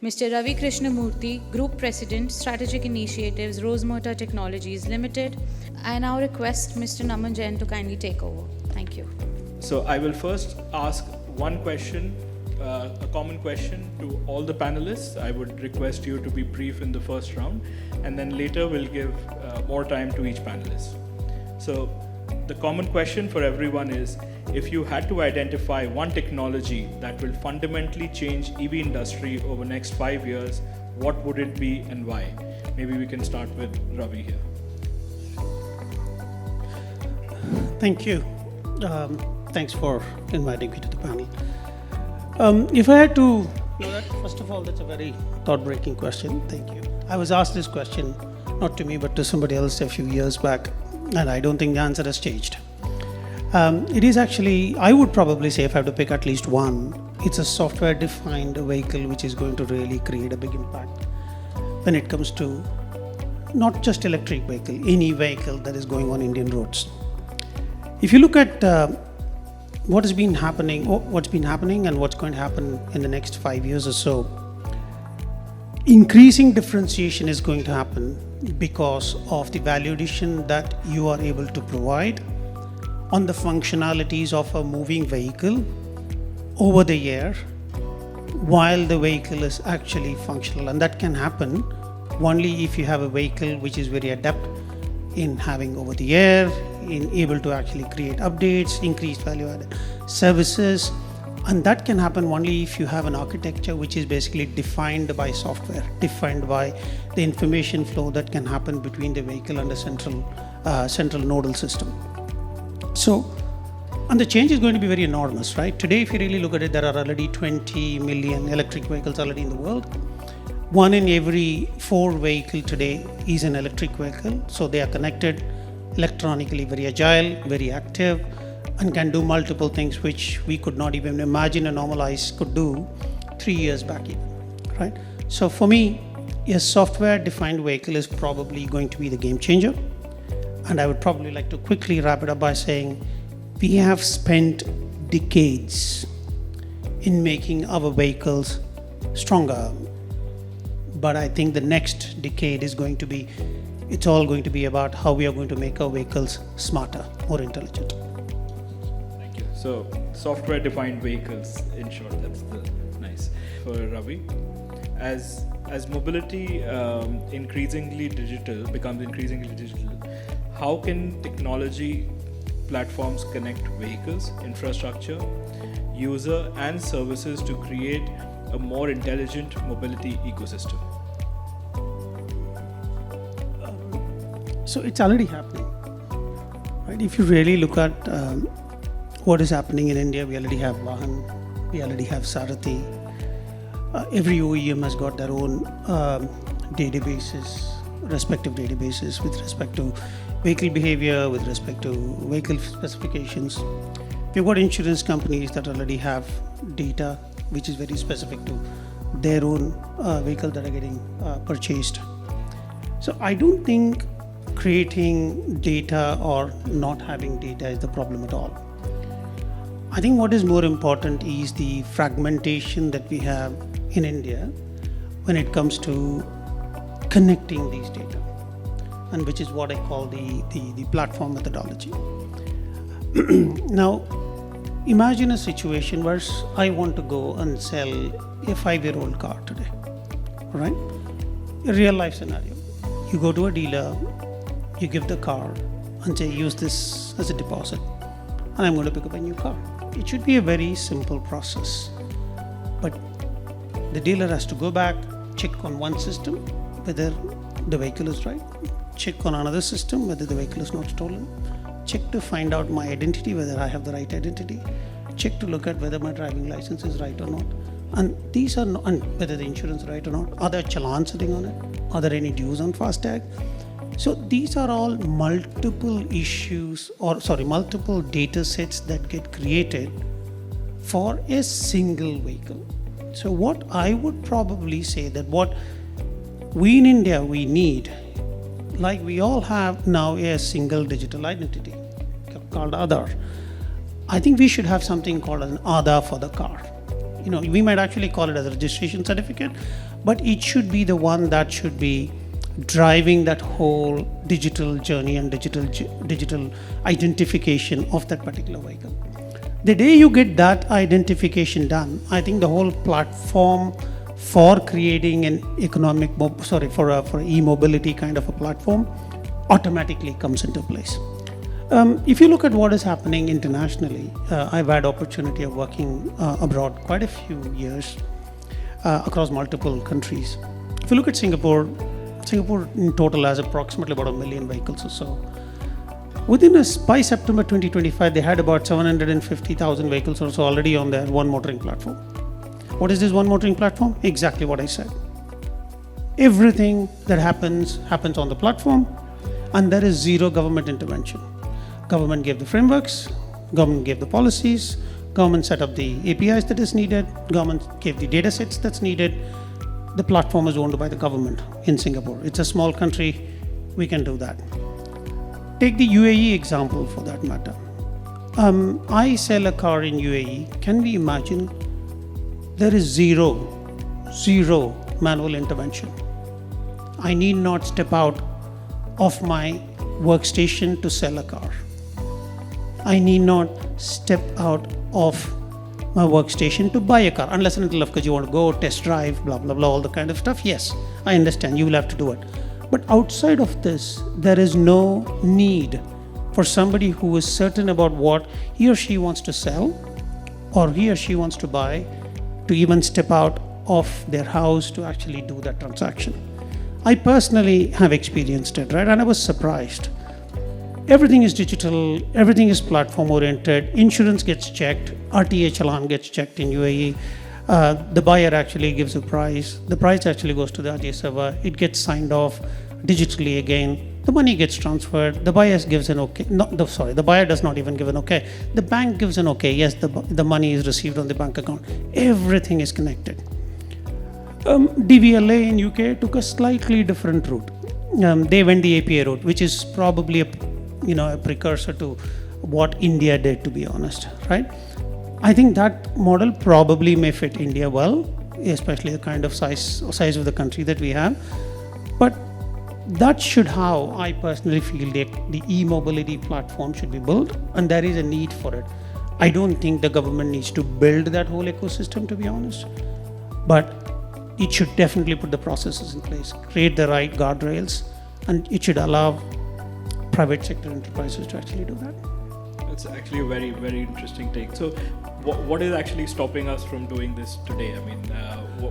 Mr. Ravi Krishnamoorthi, Group President, Strategic Initiatives, Rosmerta Technologies Limited. I now request Mr. Naman Jain to kindly take over. Thank you. So I will first ask one question, a common question to all the panelists. I would request you to be brief in the first round, and then later we'll give more time to each panelist. So the common question for everyone is, if you had to identify one technology that will fundamentally change EV industry over next 5 years, what would it be and why? Maybe we can start with Ravi here. Thank you. Thanks for inviting me to the panel. If I had to, first of all, that's a very thought-breaking question. Thank you. I was asked this question, not to me, but to somebody else a few years back, and I don't think the answer has changed. It is actually, I would probably say, if I have to pick at least one, it's a software-defined vehicle which is going to really create a big impact when it comes to not just electric vehicle, any vehicle that is going on Indian roads. If you look at what's been happening and what's going to happen in the next 5 years or so, increasing differentiation is going to happen because of the value addition that you are able to provide on the functionalities of a moving vehicle over the air while the vehicle is actually functional. And that can happen only if you have a vehicle which is very adept in having over the air, in able to actually create updates, increased value added services. And that can happen only if you have an architecture which is basically defined by software, defined by the information flow that can happen between the vehicle and the central nodal system. So, and the change is going to be very enormous, right? Today, if you really look at it, there are already 20 million electric vehicles already in the world. 1 in every 4 vehicles today is an electric vehicle. So they are connected electronically, very agile, very active, and can do multiple things which we could not even imagine a normal ICE could do 3 years back even, right? So for me, a software-defined vehicle is probably going to be the game changer. And I would probably like to quickly wrap it up by saying we have spent decades in making our vehicles stronger. But I think the next decade is going to be, it's all going to be about how we are going to make our vehicles smarter, more intelligent. Thank you. So, software-defined vehicles, in short, that's the nice. For Ravi, as mobility becomes increasingly digital, how can technology platforms connect vehicles, infrastructure, user, and services to create a more intelligent mobility ecosystem? So it's already happening, right? If you really look at what is happening in India, we already have Vahan, we already have Sarathi. Every OEM has got their own respective databases with respect to vehicle behavior, with respect to vehicle specifications. We've got insurance companies that already have data which is very specific to their own vehicles that are getting purchased. So I don't think creating data or not having data is the problem at all. I think what is more important is the fragmentation that we have in India when it comes to connecting these data, and which is what I call the platform methodology. Now, imagine a situation where I want to go and sell a 5-year-old car today, right? A real life scenario. You go to a dealer, you give the car and say, use this as a deposit, and I'm going to pick up a new car. It should be a very simple process. But the dealer has to go back, check on one system whether the vehicle is right, check on another system whether the vehicle is not stolen, check to find out my identity, whether I have the right identity, check to look at whether my driving license is right or not, and these are not, and whether the insurance is right or not. Are there challans sitting on it? Are there any dues on FASTag? So these are all multiple multiple data sets that get created for a single vehicle. So what I would probably say that what we in India we need, like we all have now a single digital identity called Aadhaar. I think we should have something called an Aadhaar for the car. we might actually call it as a registration certificate, but it should be the one that should be driving that whole digital journey and digital identification of that particular vehicle. The day you get that identification done, I think the whole platform for creating an for e-mobility kind of a platform automatically comes into place. If you look at what is happening internationally, I've had opportunity of working abroad quite a few years across multiple countries. If you look at Singapore in total has approximately about 1 million vehicles or so. By September 2025, they had about 750,000 vehicles or so already on their one motoring platform. What is this one motoring platform? Exactly what I said. Everything that happens on the platform, and there is zero government intervention. Government gave the frameworks, government gave the policies, government set up the APIs that is needed, government gave the data sets that's needed. The platform is owned by the government in Singapore. It's a small country, we can do that. Take the UAE example for that matter. I sell a car in UAE. Can we imagine? There is zero manual intervention. I need not step out of my workstation to sell a car. I need not step out of my workstation to buy a car, unless and until, of course, you want to go test drive, blah, blah, blah, all the kind of stuff. Yes, I understand, you will have to do it. But outside of this, there is no need for somebody who is certain about what he or she wants to sell or he or she wants to buy to even step out of their house to actually do that transaction. I personally have experienced it, right? And I was surprised. Everything is digital, everything is platform oriented, insurance gets checked, RTA challan gets checked in UAE. The buyer actually gives a price. The price actually goes to the RTA server. It gets signed off digitally again. The money gets transferred. The buyer gives an okay. The buyer does not even give an okay. The bank gives an okay. Yes, the money is received on the bank account. Everything is connected. DVLA in UK took a slightly different route. They went the API route, which is probably a precursor to what India did, to be honest, right? I think that model probably may fit India well, especially the kind of size of the country that we have. But that should how I personally feel the e-mobility platform should be built, and there is a need for it. I don't think the government needs to build that whole ecosystem, to be honest, but it should definitely put the processes in place, create the right guardrails, and it should allow private sector enterprises to actually do that. That's actually a very, very interesting take. So, what is actually stopping us from doing this today? I mean,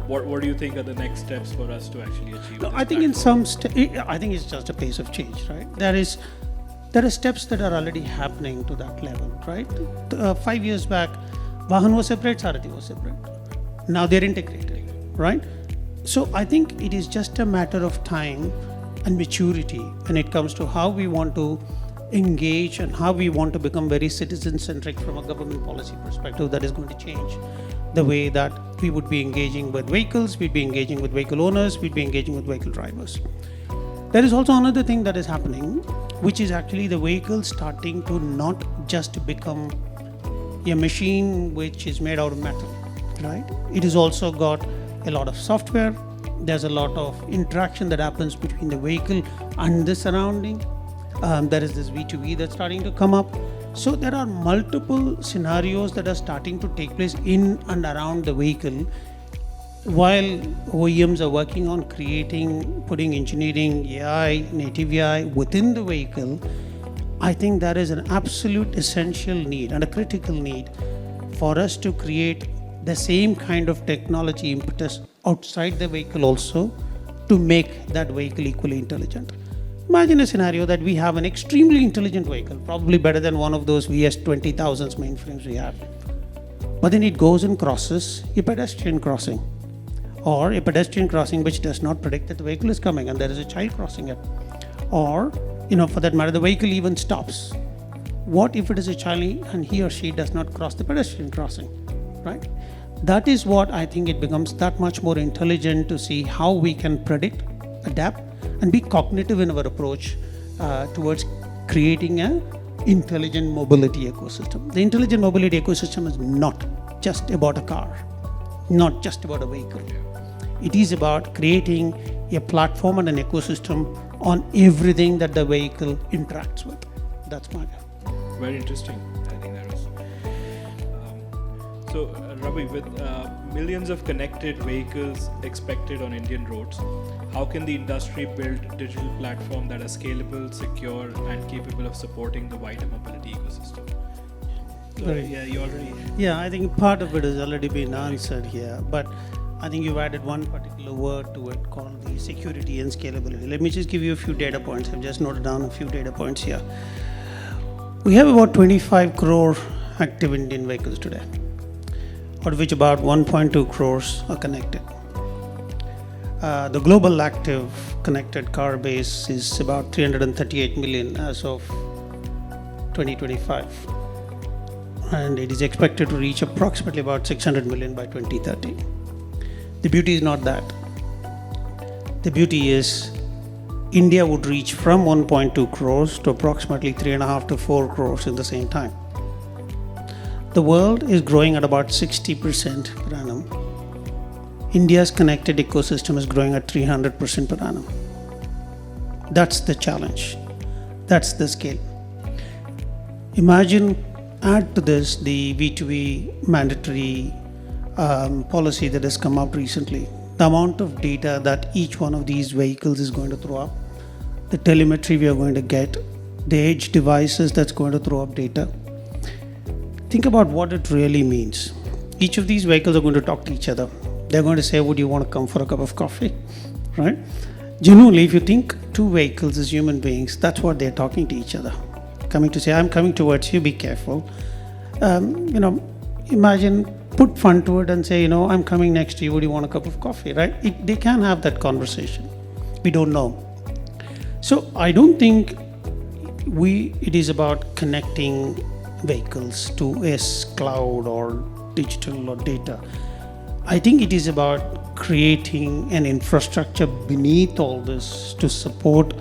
what do you think are the next steps for us to actually achieve? No, I think I think it's just a pace of change, right? There are steps that are already happening to that level, right? 5 years back, Vahan was separate, Sarathi was separate. Now they're integrated, right? So I think it is just a matter of time and maturity when it comes to how we want to engage and how we want to become very citizen-centric from a government policy perspective that is going to change the way that we would be engaging with vehicles, we'd be engaging with vehicle owners, we'd be engaging with vehicle drivers. There is also another thing that is happening, which is actually the vehicle starting to not just become a machine which is made out of metal, right? It has also got a lot of software. There's a lot of interaction that happens between the vehicle and the surrounding. There is this V2V that's starting to come up. So there are multiple scenarios that are starting to take place in and around the vehicle while OEMs are working on putting engineering, AI, native AI within the vehicle. I think there is an absolute essential need and a critical need for us to create the same kind of technology impetus outside the vehicle also to make that vehicle equally intelligent. Imagine a scenario that we have an extremely intelligent vehicle, probably better than one of those VS-20,000 mainframes we have. But then it goes and crosses a pedestrian crossing, or a pedestrian crossing which does not predict that the vehicle is coming and there is a child crossing it. Or, for that matter, the vehicle even stops. What if it is a child and he or she does not cross the pedestrian crossing, right? That is what I think it becomes that much more intelligent to see how we can predict, adapt, and be cognitive in our approach towards creating an intelligent mobility ecosystem. The intelligent mobility ecosystem is not just about a car. not just about a vehicle. It is about creating a platform and an ecosystem on everything that the vehicle interacts with. That's my view. Very interesting. I think that was. So, Ravi, with millions of connected vehicles expected on Indian roads, how can the industry build digital platform that are scalable, secure, and capable of supporting the wider mobility ecosystem? So, yeah, you already. Yeah, I think part of it has already been answered here, but I think you've added one particular word to it called the security and scalability. Let me just give you a few data points. I've just noted down a few data points here. We have about 25 crore active Indian vehicles today, out of which about 1.2 crores are connected. The global active connected car base is about 338 million as of 2025. And it is expected to reach approximately about 600 million by 2030. The beauty is not that. The beauty is India would reach from 1.2 crores to approximately 3.5 to 4 crores in the same time. The world is growing at about 60% per annum. India's connected ecosystem is growing at 300% per annum. That's the challenge. That's the scale. Imagine, add to this the V2V mandatory policy that has come up recently. The amount of data that each one of these vehicles is going to throw up, the telemetry we are going to get, the edge devices that's going to throw up data. Think about what it really means. Each of these vehicles are going to talk to each other. They're going to say, would you want to come for a cup of coffee? Right? Genuinely, if you think two vehicles as human beings, that's what they're talking to each other. Coming to say, I'm coming towards you, be careful. Imagine, put fun to it and say, I'm coming next to you, would you want a cup of coffee, right? They can have that conversation. We don't know. So I don't think it is about connecting vehicles to a cloud or digital or data. I think it is about creating an infrastructure beneath all this to support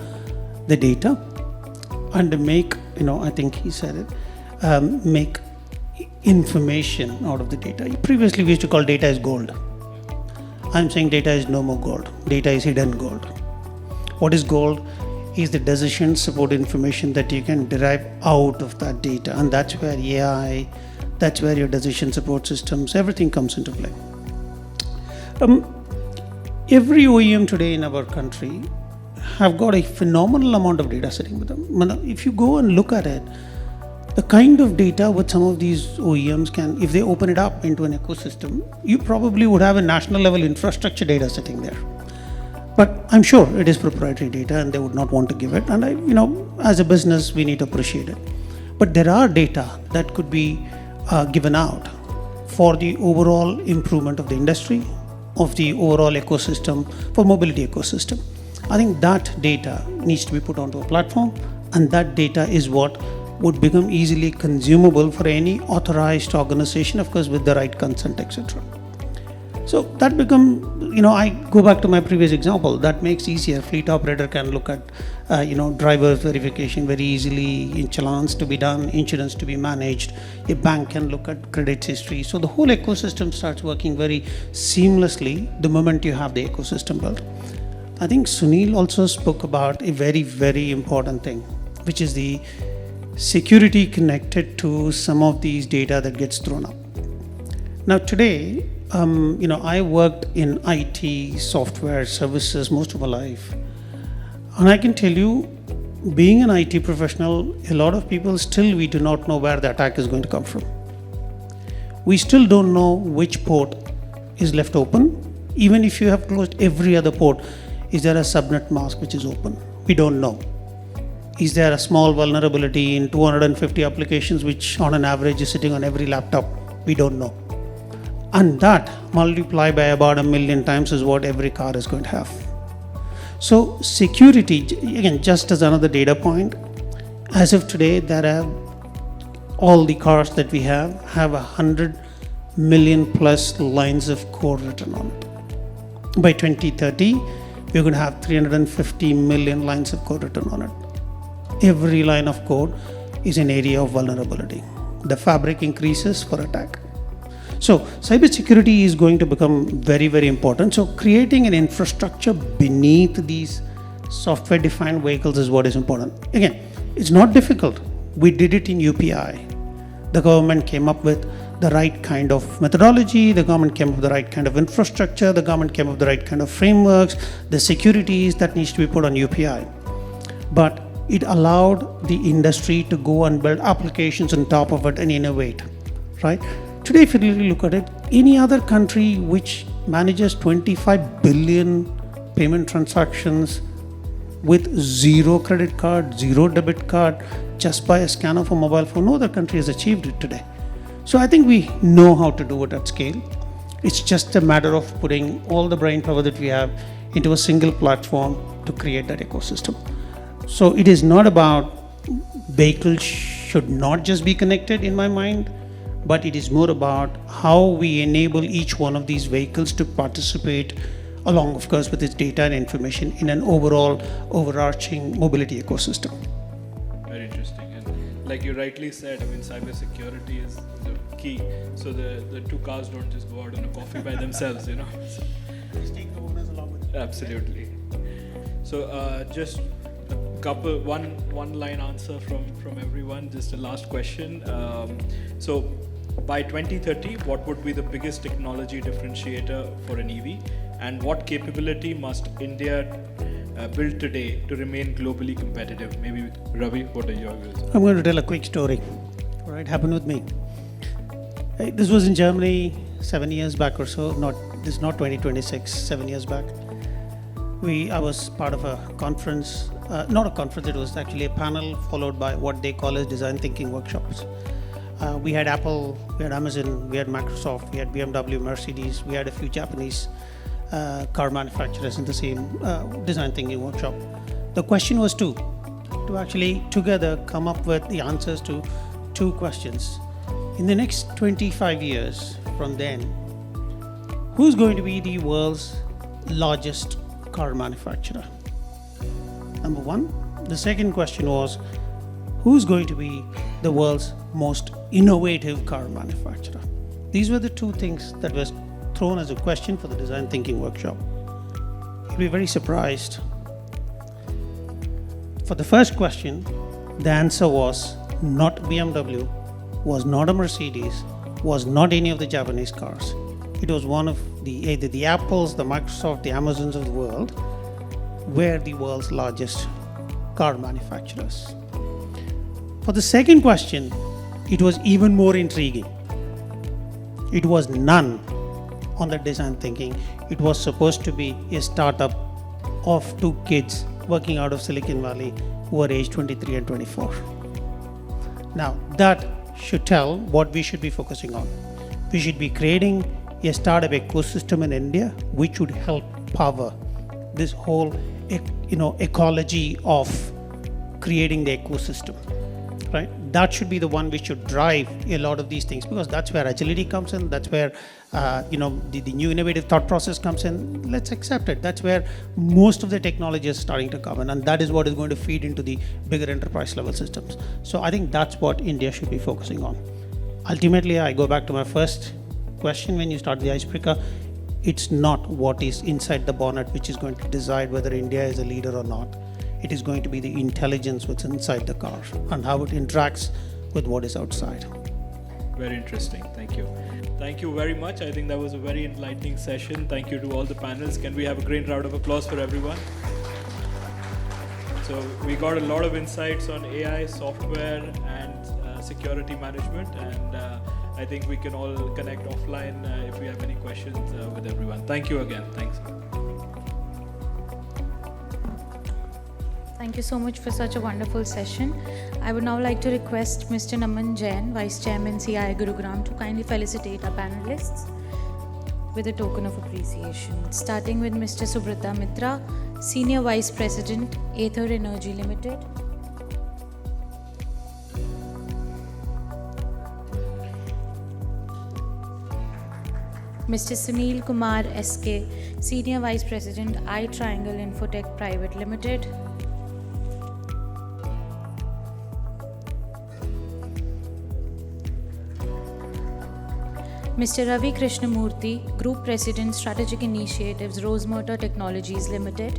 the data and to make, I think he said it, make information out of the data. Previously we used to call data as gold. I'm saying data is no more gold. Data is hidden gold. What is gold is the decision support information that you can derive out of that data, and that's where AI, that's where your decision support systems, everything comes into play. Every OEM today in our country have got a phenomenal amount of data sitting with them. If you go and look at it, the kind of data what some of these OEMs can, if they open it up into an ecosystem, you probably would have a national level infrastructure data sitting there. But I'm sure it is proprietary data and they would not want to give it. And as a business, we need to appreciate it. But there are data that could be given out for the overall improvement of the industry, of the overall ecosystem, for mobility ecosystem. I think that data needs to be put onto a platform, and that data is what would become easily consumable for any authorized organization, of course, with the right consent, etc. So that I go back to my previous example, that makes easier. Fleet operator can look at, driver verification very easily, challans to be done, insurance to be managed. A bank can look at credit history. So the whole ecosystem starts working very seamlessly the moment you have the ecosystem built. I think Sunil also spoke about a very, very important thing, which is the security connected to some of these data that gets thrown up. Now today, I worked in IT, software, services most of my life. And I can tell you, being an IT professional, a lot of people still we do not know where the attack is going to come from. We still don't know which port is left open. Even if you have closed every other port, is there a subnet mask which is open? We don't know. Is there a small vulnerability in 250 applications which on an average is sitting on every laptop? We don't know. And that multiplied by about 1 million times is what every car is going to have. So security, again, just as another data point, as of today, all the cars that we have 100 million plus lines of code written on it. By 2030, we're going to have 350 million lines of code written on it. Every line of code is an area of vulnerability. The fabric increases for attack. So cybersecurity is going to become very, very important. So creating an infrastructure beneath these software-defined vehicles is what is important. Again, it's not difficult. We did it in UPI. The government came up with the right kind of methodology, the government came up with the right kind of infrastructure, the government came up with the right kind of frameworks, the securities that needs to be put on UPI. But it allowed the industry to go and build applications on top of it and innovate, right? Today, if you really look at it, any other country which manages 25 billion payment transactions with zero credit card, zero debit card, just by a scan of a mobile phone, no other country has achieved it today. So I think we know how to do it at scale. It's just a matter of putting all the brain power that we have into a single platform to create that ecosystem. So it is not about vehicles should not just be connected in my mind, but it is more about how we enable each one of these vehicles to participate along, of course, with its data and information in an overall overarching mobility ecosystem. Very interesting. And like you rightly said, I mean, cybersecurity is the key. So the two cars don't just go out on a coffee by themselves, you know. Please take the owners along with it. Absolutely. So just a couple, one line answer from everyone. Just a last question. So by 2030, what would be the biggest technology differentiator for an EV? And what capability must India build today to remain globally competitive? Maybe Ravi, what are your views? I'm going to tell a quick story. All right, happened with me. This was in Germany 7 years back or so. This is not 2026, 7 years back. I was part of a conference, not a conference, it was actually a panel followed by what they call as design thinking workshops. We had Apple, we had Amazon, we had Microsoft, we had BMW, Mercedes, we had a few Japanese car manufacturers in the same design thinking workshop. The question was to actually together come up with the answers to two questions. In the next 25 years from then, who's going to be the world's largest car manufacturer? Number one. The second question was, who's going to be the world's most innovative car manufacturer? These were the two things that was thrown as a question for the design thinking workshop. You'll be very surprised. For the first question, the answer was not BMW, was not a Mercedes, was not any of the Japanese cars. It was one of either the Apples, the Microsoft, the Amazons of the world were the world's largest car manufacturers. For the second question, it was even more intriguing. It was none on the design thinking. It was supposed to be a startup of two kids working out of Silicon Valley who were aged 23 and 24. Now, that should tell what we should be focusing on. We should be creating a startup ecosystem in India which would help power this whole ecology of creating the ecosystem, right? That should be the one which should drive a lot of these things, because that's where agility comes in, that's where the new innovative thought process comes in. Let's accept it. That's where most of the technology is starting to come in, and that is what is going to feed into the bigger enterprise level systems. So I think that's what India should be focusing on. Ultimately, I go back to my first question when you start the icebreaker. It's not what is inside the bonnet which is going to decide whether India is a leader or not. It is going to be the intelligence what's inside the car and how it interacts with what is outside. Very interesting. Thank you. Thank you very much. I think that was a very enlightening session. Thank you to all the panels. Can we have a great round of applause for everyone? So we got a lot of insights on AI, software, and security management. And I think we can all connect offline if we have any questions with everyone. Thank you again. Thanks. Thank you so much for such a wonderful session. I would now like to request Mr. Naman Jain, Vice Chairman, CII Gurugram, to kindly felicitate our panelists with a token of appreciation. Starting with Mr. Subrata Mitra, Senior Vice President, Aether Energy Limited. Mr. Sunil Kumar SK, Senior Vice President, iTriangle Infotech Private Limited. Mr. Ravi Krishnamoorthi, Group President, Strategic Initiatives, Rosmerta Technologies Limited.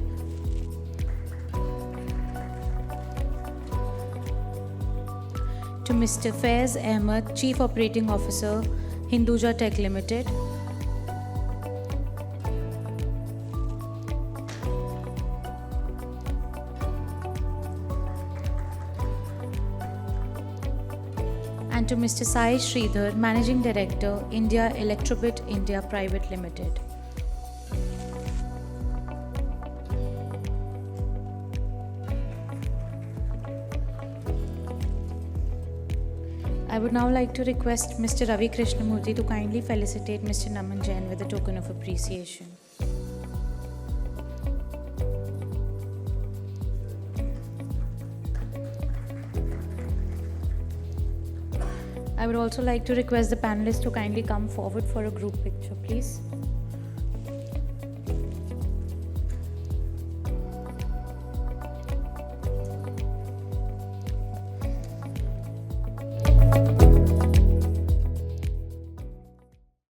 To Mr. Faiz Ahmed, Chief Operating Officer, Hinduja Tech Limited. And to Mr. Sai Sridhar, Managing Director, India Electrobit India Private Limited. I would now like to request Mr. Ravi Krishnamoorthi to kindly felicitate Mr. Naman Jain with a token of appreciation. I would also like to request the panelists to kindly come forward for a group picture, please.